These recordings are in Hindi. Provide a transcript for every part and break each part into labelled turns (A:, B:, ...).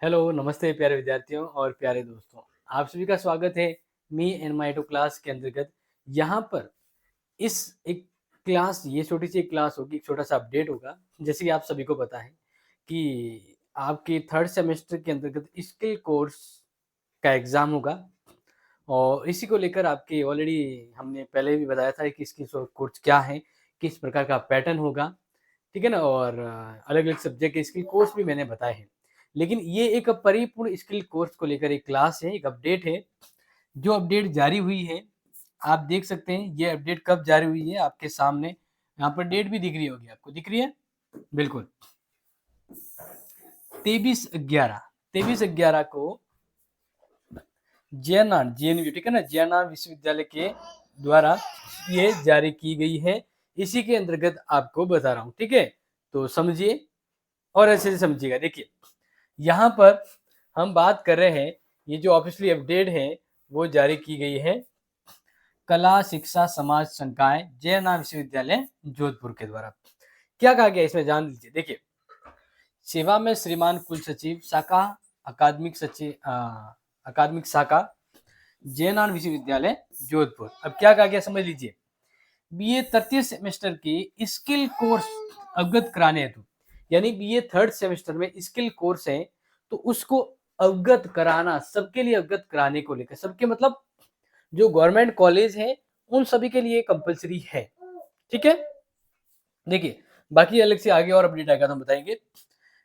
A: हेलो, नमस्ते प्यारे विद्यार्थियों और प्यारे दोस्तों। आप सभी का स्वागत है me and my two class के अंतर्गत। यहाँ पर इस एक क्लास ये छोटी सी एक क्लास होगी, एक छोटा सा अपडेट होगा। जैसे कि आप सभी को पता है कि आपके थर्ड सेमेस्टर के अंतर्गत स्किल कोर्स का एग्ज़ाम होगा और इसी को लेकर आपके ऑलरेडी हमने पहले भी बताया था कि स्किल कोर्स क्या है, किस प्रकार का पैटर्न होगा, ठीक है ना? और अलग-अलग सब्जेक्ट के स्किल कोर्स भी मैंने बताए हैं। लेकिन ये एक परिपूर्ण स्किल कोर्स को लेकर एक क्लास है, एक अपडेट है, जो अपडेट जारी हुई है। आप देख सकते हैं ये अपडेट कब जारी हुई है आपके सामने, यहाँ पर डेट भी दिख रही होगी आपको, दिख रही है? बिल्कुल, 23/11 23/11 को जेएनआर जेएनयू ठीक है ना, जेएनआर विश्वविद्यालय के द्वारा ये जारी की गई है। इसी के अंतर्गत आपको बता रहा हूँ, ठीक है? तो समझिए और अच्छे से समझिएगा। देखिए, यहाँ पर हम बात कर रहे हैं, ये जो ऑफिशियली अपडेट है, वो जारी की गई है कला शिक्षा समाज संकाय जयनाम विश्वविद्यालय जोधपुर के द्वारा। क्या कहा गया इसमें जान लीजिए। देखिए, सेवा में श्रीमान कुल सचिव शाखा अकादमिक सचिव अकादमिक शाखा जयनाम विश्वविद्यालय जोधपुर। अब क्या कहा गया समझ लीजिए। बीए तृतीय सेमेस्टर की स्किल कोर्स अवगत कराने हेतु, यानी बीए थर्ड सेमेस्टर में स्किल कोर्स है तो उसको अवगत कराना, सबके लिए अवगत कराने को लेकर, सबके मतलब जो गवर्नमेंट कॉलेज है उन सभी के लिए कंपलसरी है, ठीक है? देखिए, बाकी अलग से आगे और अपडेट आएगा तो हम बताएंगे।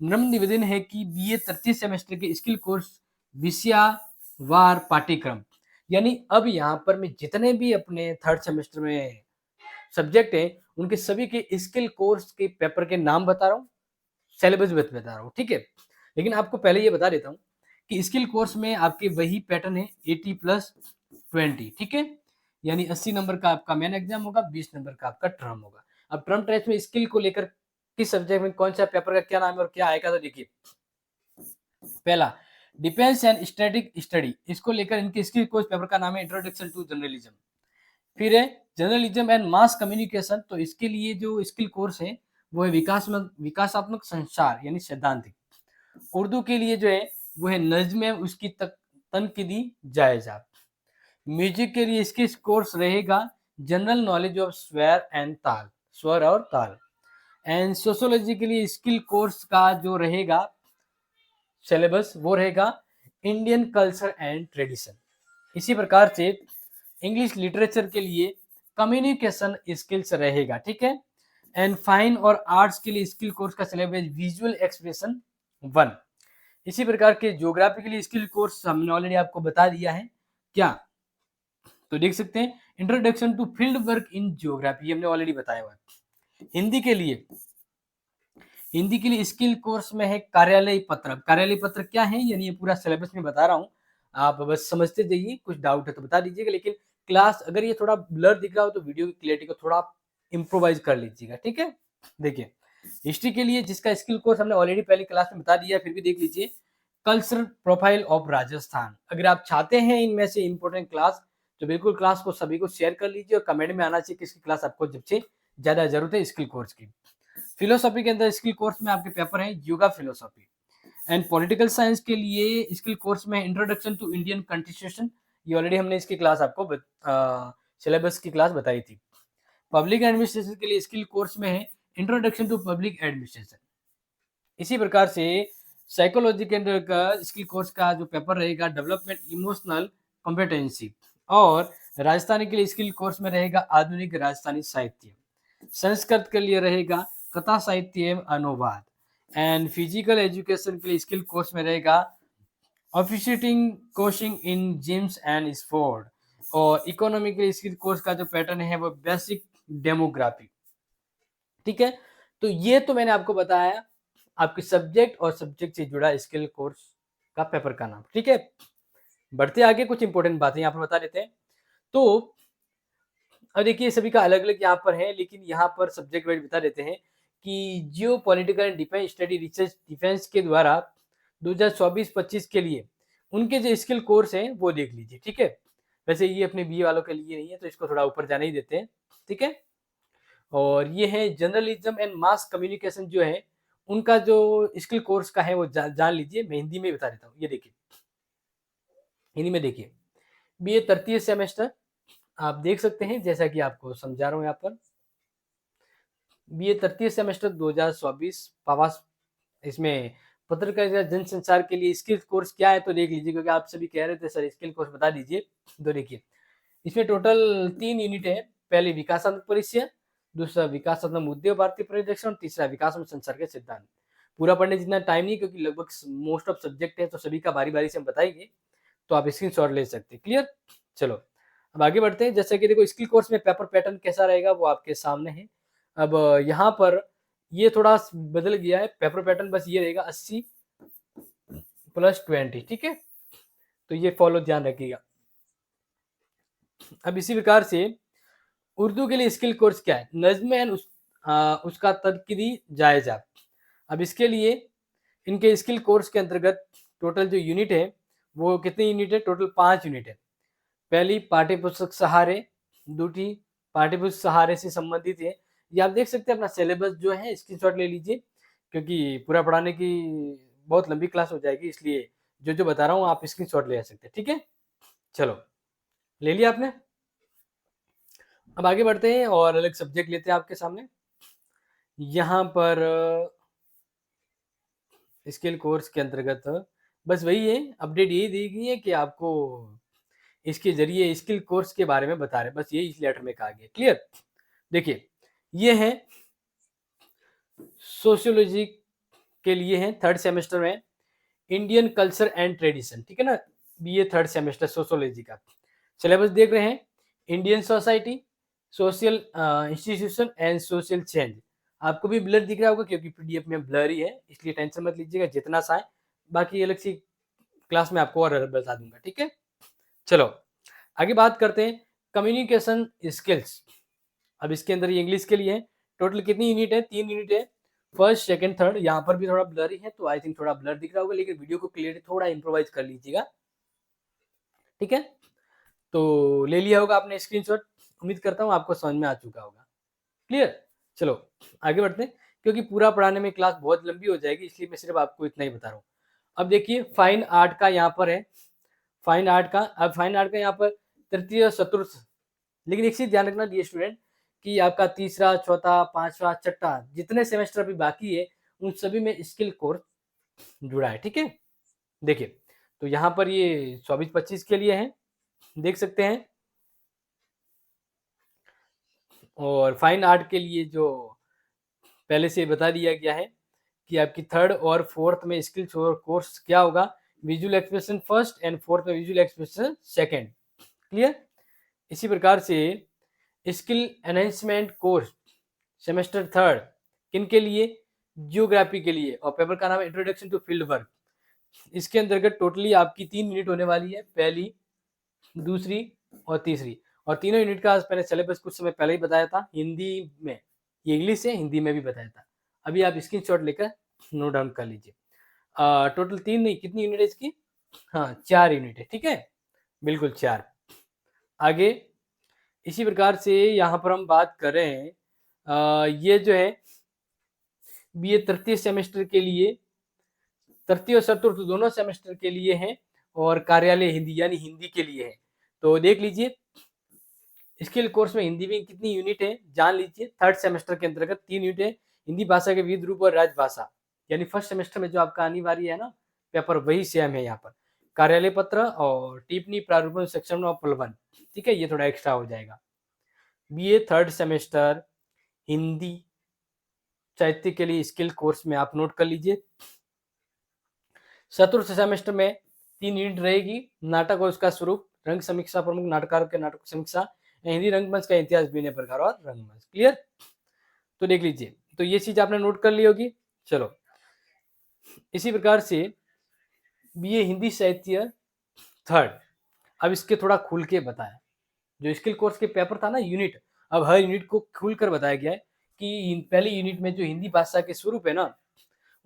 A: नम्र निवेदन है कि बीए तृतीय सेमेस्टर के स्किल कोर्स विषयवार पाठ्यक्रम, यानी अब यहाँ पर मैं जितने भी अपने थर्ड सेमेस्टर में सब्जेक्ट है उनके सभी के स्किल कोर्स के पेपर के नाम बता रहा हूँ, सिलेबस भी बता रहा हूँ, ठीक है? लेकिन आपको पहले ये बता देता हूँ कि स्किल कोर्स में आपके वही पैटर्न है 80+20, ठीक है? यानी 80 नंबर का आपका मेन एग्जाम होगा, 20 नंबर का आपका टर्म होगा। अब टर्म टेस्ट में स्किल को लेकर किस सब्जेक्ट में कौन सा पेपर का क्या नाम है और क्या आएगा, तो देखिए, पहला डिफेंस एंड स्टैटिक स्टडी, इसको लेकर इनके स्किल कोर्स पेपर का नाम है इंट्रोडक्शन टू जर्नलिज्म। फिर है जर्नलिज्म एंड मास कम्युनिकेशन, तो इसके लिए जो स्किल कोर्स है वो है विकासात्मक संचार यानी सैद्धांतिक। उर्दू के लिए जो है वो है नज्म है उसकी तनकीदी जायजा। म्यूजिक के लिए इसके कोर्स रहेगा जनरल नॉलेज ऑफ स्वर एंड ताल, स्वर और ताल। एंड सोशोलॉजी के लिए स्किल कोर्स का जो रहेगा सिलेबस वो रहेगा इंडियन कल्चर एंड ट्रेडिशन। इसी प्रकार से इंग्लिश लिटरेचर के लिए कम्युनिकेशन स्किल्स रहेगा, ठीक है? एंड फाइन और आर्ट्स के लिए स्किल कोर्स का सिलेबस विजुअल एक्सप्रेशन 1। इसी प्रकार के ज्योग्राफी के लिए स्किल कोर्स हमने ऑलरेडी आपको बता दिया है क्या, तो देख सकते हैं introduction to field work in geography हमने ऑलरेडी बताया हुआ है। हिंदी के लिए स्किल कोर्स में है कार्यालय पत्र। कार्यालय पत्र क्या है, यानी ये पूरा सिलेबस में बता रहा हूँ, आप बस समझते जाइए, कुछ डाउट है तो बता दीजिएगा। लेकिन क्लास अगर ये थोड़ा ब्लर दिख रहा हो तो वीडियो की क्लियरिटी को थोड़ा इम्प्रोवाइज कर लीजिएगा, ठीक है? देखिए, हिस्ट्री के लिए जिसका स्किल कोर्स हमने ऑलरेडी पहली क्लास में बता दिया, फिर भी देख लीजिए, कल्चरल प्रोफाइल ऑफ राजस्थान। अगर आप चाहते हैं इनमें से इंपॉर्टेंट क्लास, तो बिल्कुल क्लास को सभी को शेयर कर लीजिए और कमेंट में आना चाहिए किसकी क्लास आपको सबसे ज्यादा जरूरत है स्किल कोर्स की। फिलोसॉफी के अंदर स्किल कोर्स में आपके पेपर है yoga philosophy. And political science के लिए स्किल कोर्स में इंट्रोडक्शन टू इंडियन कॉन्स्टिट्यूशन, ये ऑलरेडी हमने इसकी क्लास आपको सिलेबस की क्लास बताई थी। पब्लिक एडमिनिस्ट्रेशन के लिए स्किल कोर्स में है इंट्रोडक्शन टू पब्लिक एडमिनिस्ट्रेशन। इसी प्रकार से साइकोलॉजी के अंदर का स्किल कोर्स का जो पेपर रहेगा डेवलपमेंट इमोशनल कॉम्पिटेंसी। और राजस्थानी के लिए स्किल कोर्स में रहेगा आधुनिक राजस्थानी साहित्य। संस्कृत के लिए रहेगा कथा साहित्य एवं अनुवाद। एंड फिजिकल एजुकेशन के लिए स्किल कोर्स में रहेगा officiating coaching in gyms and sport. और इकोनॉमी के लिए स्किल कोर्स का जो पैटर्न है वो बेसिक डेमोग्राफी, ठीक है? तो ये तो मैंने आपको बताया आपके सब्जेक्ट और सब्जेक्ट से जुड़ा स्किल कोर्स का पेपर का नाम, ठीक है? बढ़ते आगे, कुछ इंपॉर्टेंट बातें यहाँ पर बता देते हैं। तो अब देखिए, सभी का अलग अलग यहाँ पर है, लेकिन यहाँ पर सब्जेक्ट वाइज बता देते हैं कि जियो political and defence study research defence के द्वारा 2024-25 के लिए उनके जो स्किल कोर्स हैं वो देख लीजिए, ठीक है? वैसे ये अपने बीए वालों के लिए नहीं है तो इसको थोड़ा ऊपर जाने ही देते हैं, ठीक है? और ये है जर्नलिज्म एंड मास कम्युनिकेशन जो है उनका जो स्किल कोर्स का है वो जान लीजिए। मैं हिंदी में बता देता हूँ। ये देखिए, हिंदी में देखिए, बीए तृतीय सेमेस्टर आप देख सकते हैं, जैसा कि आपको समझा रहा हूँ यहाँ पर। बीए तृतीय सेमेस्टर 2024 पावास, इसमें पत्रकारिता जनसंचार के लिए स्किल कोर्स क्या है तो देख लीजिए, क्योंकि आप सभी कह रहे थे सर स्किल कोर्स बता दीजिए। तो देखिए, इसमें टोटल 3 यूनिट है। पहली विकासात्मक परिचय, दूसरा विकासात्मक मुद्दे और भारतीय परिदृश्य, और तीसरा विकासात्मक संचार के सिद्धांत। पूरा पढ़ने जितना टाइम नहीं, क्योंकि लगभग मोस्ट ऑफ सब्जेक्ट है, तो सभी का बारी बारी से हम बताएंगे, तो आप स्क्रीनशॉट ले सकते हैं। क्लियर? चलो अब आगे बढ़ते हैं। जैसे कि देखो, स्किल कोर्स में पेपर पैटर्न कैसा रहेगा वो आपके सामने है। अब यहाँ पर ये थोड़ा बदल गया है पेपर पैटर्न, बस ये रहेगा 80 + 20। ठीक है, तो ये फॉलो ध्यान रखिएगा। अब इसी प्रकार से उर्दू के लिए स्किल कोर्स क्या है? नज्म एंड उसका तदकीरी जायजा। अब इसके लिए इनके स्किल कोर्स के अंतर्गत टोटल जो यूनिट है वो कितनी यूनिट है? टोटल 5 यूनिट है। पहली पाठ्यपुस्तक सहारे, दूसरी पाठ्यपुस्तक सहारे से संबंधित है। ये आप देख सकते हैं, अपना सिलेबस जो है स्क्रीनशॉट ले लीजिए, क्योंकि पूरा पढ़ाने की बहुत लंबी क्लास हो जाएगी, इसलिए जो जो बता रहा हूँ आप स्क्रीनशॉट ले सकते हैं। ठीक है, चलो ले लिया आपने। अब आगे बढ़ते हैं और अलग सब्जेक्ट लेते हैं आपके सामने। यहाँ पर स्किल कोर्स के अंतर्गत बस वही है, अपडेट यही दी गई है कि आपको इसके जरिए स्किल कोर्स के बारे में बता रहे, बस यही इस लेटर में कहा गया। क्लियर? देखिए, ये है सोशियोलॉजी के लिए है, 3rd सेमेस्टर में, इंडियन कल्चर एंड ट्रेडिशन। ठीक है ना, बीए 3rd सेमेस्टर सोशियोलॉजी का सिलेबस देख रहे हैं। Indian society, social institution and social change. आपको भी ब्लर दिख रहा होगा, क्योंकि पीडीएफ में ब्लर ही है, इसलिए टेंशन मत लीजिएगा, जितना सा है बाकी अलग सी क्लास में आपको और बता दूंगा। ठीक है, चलो आगे बात करते हैं कम्युनिकेशन स्किल्स। अब इसके अंदर ये इंग्लिश के लिए है। टोटल कितनी यूनिट है? 3 यूनिट है, 1st, 2nd, 3rd। यहाँ पर भी थोड़ा ब्लर ही है, तो आई थिंक थोड़ा ब्लर दिख रहा होगा, लेकिन वीडियो को क्लियर थोड़ा इम्प्रोवाइज कर लीजिएगा। ठीक है, तो ले लिया होगा आपने स्क्रीनशॉट, उम्मीद करता हूँ आपको समझ में आ चुका होगा। क्लियर? चलो आगे बढ़ते हैं, क्योंकि पूरा पढ़ाने में क्लास बहुत लंबी हो जाएगी, इसलिए मैं सिर्फ आपको इतना ही बता रहा हूँ। अब देखिए, फाइन आर्ट का यहाँ पर है, फाइन आर्ट का। अब फाइन आर्ट का यहाँ पर तृतीय चतुर्थ, लेकिन एक चीज ध्यान रखना डियर स्टूडेंट, कि आपका तीसरा, चौथा, पांचवा, छठा जितने सेमेस्टर अभी बाकी है, उन सभी में स्किल कोर्स जुड़ा है। ठीक है, देखिए, तो यहाँ पर ये 24-25 के लिए है, देख सकते हैं। और फाइन आर्ट के लिए जो पहले से बता दिया गया है कि आपकी 3rd और 4th में स्किल कोर्स क्या होगा? Visual expression 1st and 4th में विजुअल एक्सप्रेशन 2nd। क्लियर? इसी प्रकार से skill enhancement course semester 3rd किन के लिए? जियोग्राफी के लिए, और पेपर का नाम है इंट्रोडक्शन टू फील्ड वर्क। इसके अंतर्गत टोटली आपकी 3 यूनिट होने वाली है, पहली, दूसरी और तीसरी। और तीनों यूनिट का मैंने सिलेबस कुछ समय पहले ही बताया था हिंदी में, ये इंग्लिश है, हिंदी में भी बताया था। अभी आप स्क्रीनशॉट लेकर नोट डाउन कर लीजिए। टोटल 3 नहीं, कितनी यूनिट है इसकी? हाँ, 4 यूनिट है। ठीक है, बिल्कुल 4। आगे इसी प्रकार से यहाँ पर हम बात कर रहे हैं, ये जो है बीए तृतीय सेमेस्टर के लिए, तृतीय और चतुर्थ दोनों सेमेस्टर के लिए है, और कार्यालय हिंदी यानी हिंदी के लिए है। तो देख लीजिए, स्किल कोर्स में हिंदी में कितनी यूनिट है जान लीजिए। 3rd सेमेस्टर के अंतर्गत 3 यूनिट है, हिंदी भाषा के विविध रूप और राजभाषा, यानी 1st सेमेस्टर में जो आपका अनिवार्य है ना पेपर, वही सेम है यहाँ पर। कार्यालय पत्र और टिप्पणी प्रारूपण सेक्शन और प्रबंध। ठीक है, ये थोड़ा एक्स्ट्रा हो जाएगा। बीए 3rd सेमेस्टर हिंदी साहित्य के लिए स्किल कोर्स में आप नोट कर लीजिए। चतुर्थ सेमेस्टर में 3 यूनिट रहेगी, नाटक और उसका स्वरूप, रंग समीक्षा, प्रमुख नाटककारों के नाटक समीक्षा, हिंदी रंगमंच का इतिहास, विभिन्न प्रकार और रंगमंच। क्लियर? तो देख लीजिए, तो ये चीज आपने नोट कर ली होगी। चलो इसी प्रकार से बीए हिंदी साहित्य 3rd, अब इसके थोड़ा खुल के बताया। जो स्किल कोर्स के पेपर था ना यूनिट, अब हर यूनिट को खुल कर बताया गया है कि पहली यूनिट में जो हिंदी भाषा के स्वरूप है ना,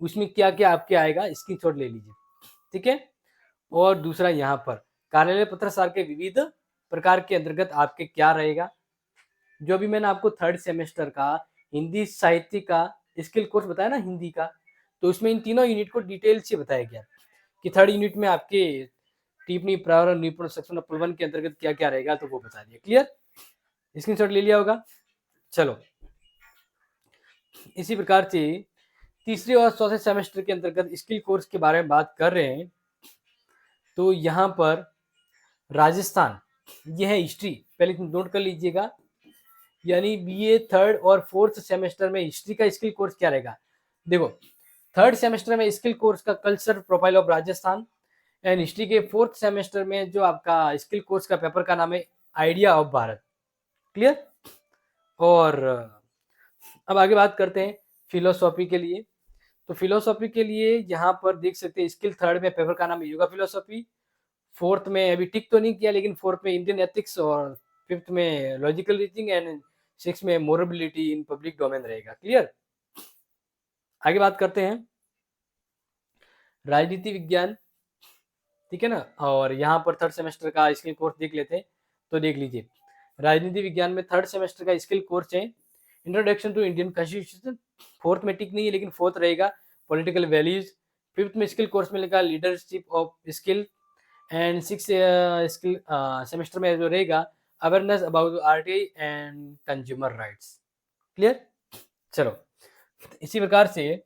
A: उसमें क्या क्या आपके आएगा, स्क्रीनशॉट ले लीजिए। ठीक है, और दूसरा यहाँ पर कार्यालय पत्रसार के विविध प्रकार के अंतर्गत आपके क्या रहेगा, जो भी मैंने आपको 3rd सेमेस्टर का हिंदी साहित्य का स्किल कोर्स बताया ना हिंदी का, तो उसमें इन तीनों यूनिट को डिटेल से बताया गया कि थर्ड यूनिट में आपके टिप्पणी प्रावर और निपुण सेक्शन ऑफ वन के अंतर्गत क्या क्या रहेगा, तो वो बता दिया। क्लियर, स्क्रीनशॉट ले लिया होगा। चलो, इसी प्रकार से तीसरे और चौथे सेमेस्टर के अंतर्गत स्किल कोर्स के बारे में बात कर रहे हैं। तो यहाँ पर राजस्थान, यह है हिस्ट्री, पहले नोट कर लीजिएगा। यानी बीए थर्ड और फोर्थ सेमेस्टर में हिस्ट्री का स्किल कोर्स क्या रहेगा। देखो, थर्ड सेमेस्टर में स्किल कोर्स का culture profile of Rajasthan, and history के फोर्थ सेमेस्टर में जो आपका स्किल कोर्स का पेपर का नाम है आइडिया ऑफ भारत। क्लियर। और अब आगे बात करते हैं फिलोसॉफी के लिए। तो फिलोसॉफी के लिए यहाँ पर देख सकते हैं स्किल थर्ड में पेपर का नाम है योगा फिलोसॉफी, फोर्थ में अभी टिक तो नहीं किया, लेकिन फोर्थ में इंडियन एथिक्स, और फिफ्थ में लॉजिकल रीजनिंग, एंड सिक्स में मोरबिलिटी इन पब्लिक डोमेन रहेगा। क्लियर। आगे बात करते हैं राजनीति विज्ञान, ठीक है ना। और यहाँ पर थर्ड सेमेस्टर का स्किल कोर्स देख लेते हैं। तो देख लीजिए, राजनीति विज्ञान में थर्ड सेमेस्टर का स्किल कोर्स है introduction to Indian constitution, fourth में टिक नहीं है लेकिन फोर्थ रहेगा पॉलिटिकल वैल्यूज, फिफ्थ में स्किल कोर्स में लिखा leadership of skill, and six skill semester में जो रहेगा awareness about RTI and consumer rights. Clear. चलो, इसी प्रकार से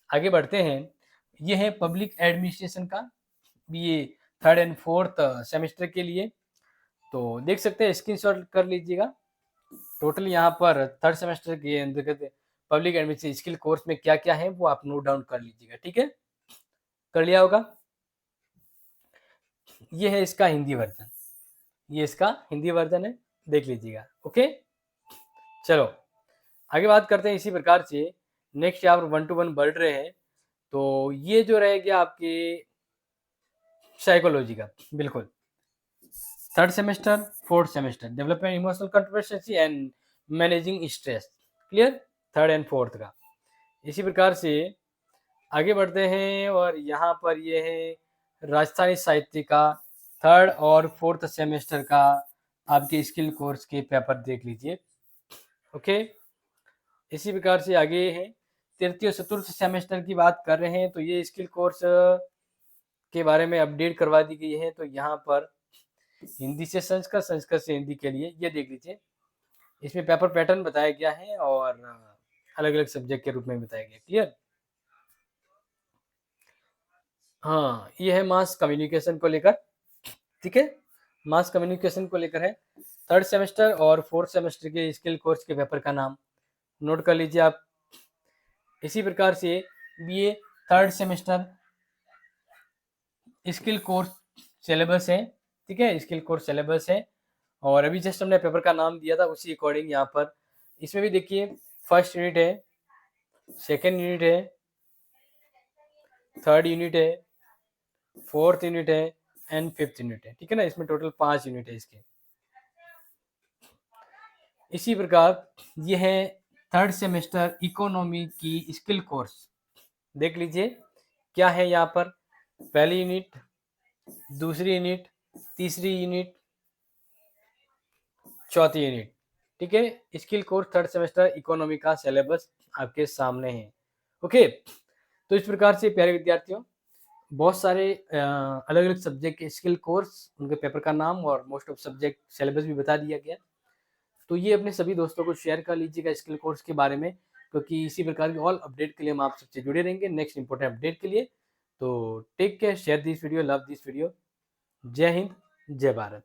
A: आगे बढ़ते हैं। ये है पब्लिक एडमिनिस्ट्रेशन का BA third and fourth semester के लिए। तो देख सकते हैं, स्क्रीनशॉट कर लीजिएगा। टोटल यहाँ पर थर्ड सेमेस्टर के अंतर्गत पब्लिक एडमिनिस्ट्रेशन स्किल कोर्स में क्या क्या है वो आप नोट डाउन कर लीजिएगा। ठीक है, कर लिया होगा। ये है इसका हिंदी वर्जन, ये इसका हिंदी वर्जन है, देख लीजिएगा। ओके, चलो आगे बात करते हैं। इसी प्रकार से नेक्स्ट यहाँ पर 1 to 1 बढ़ रहे हैं। तो ये जो रहेगा आपके साइकोलॉजी का, बिल्कुल third semester fourth semester, development emotional controversy and managing stress. Clear, third and fourth का। इसी प्रकार से आगे बढ़ते हैं, और यहाँ पर ये है राजस्थानी साहित्य का थर्ड और फोर्थ सेमेस्टर का आपके स्किल कोर्स के पेपर देख लीजिए। ओके, इसी प्रकार से आगे है तृतीय और चतुर्थ सेमेस्टर की बात कर रहे हैं। तो ये स्किल कोर्स के बारे में अपडेट करवा दी गई है। तो यहाँ पर हिंदी से संस्कृत, संस्कृत से हिंदी के लिए ये देख लीजिए। इसमें पेपर पैटर्न बताया गया है और अलग अलग सब्जेक्ट के रूप में बताया गया। क्लियर। हाँ, ये है मास कम्युनिकेशन को लेकर, ठीक है, मास कम्युनिकेशन को लेकर है थर्ड सेमेस्टर और फोर्थ सेमेस्टर के स्किल कोर्स के पेपर का नाम नोट कर लीजिए आप। इसी प्रकार से BA third semester skill course syllabus है, ठीक है, स्किल कोर्स सिलेबस है। और अभी जस्ट हमने पेपर का नाम दिया था, उसी अकॉर्डिंग यहाँ पर इसमें भी देखिए फर्स्ट यूनिट है, सेकेंड यूनिट है, थर्ड यूनिट है, फोर्थ यूनिट है एंड फिफ्थ यूनिट है। ठीक है ना, इसमें टोटल 5 यूनिट है इसके। इसी प्रकार ये है थर्ड सेमेस्टर इकोनॉमी की स्किल कोर्स, देख लीजिए क्या है यहाँ पर। पहली यूनिट, दूसरी यूनिट, तीसरी यूनिट, चौथी यूनिट, ठीक है। Skill course third semester economy का सिलेबस आपके सामने है। ओके, तो इस प्रकार से प्यारे विद्यार्थियों, बहुत सारे अलग अलग सब्जेक्ट के स्किल कोर्स, उनके पेपर का नाम और मोस्ट ऑफ सब्जेक्ट सिलेबस भी बता दिया गया। तो ये अपने सभी दोस्तों को शेयर कर लीजिएगा स्किल कोर्स के बारे में, क्योंकि इसी प्रकार की ऑल अपडेट के लिए हम आप सबसे जुड़े रहेंगे नेक्स्ट इंपॉर्टेंट अपडेट के लिए। तो take care, share this video, love this video. जय हिंद, जय भारत।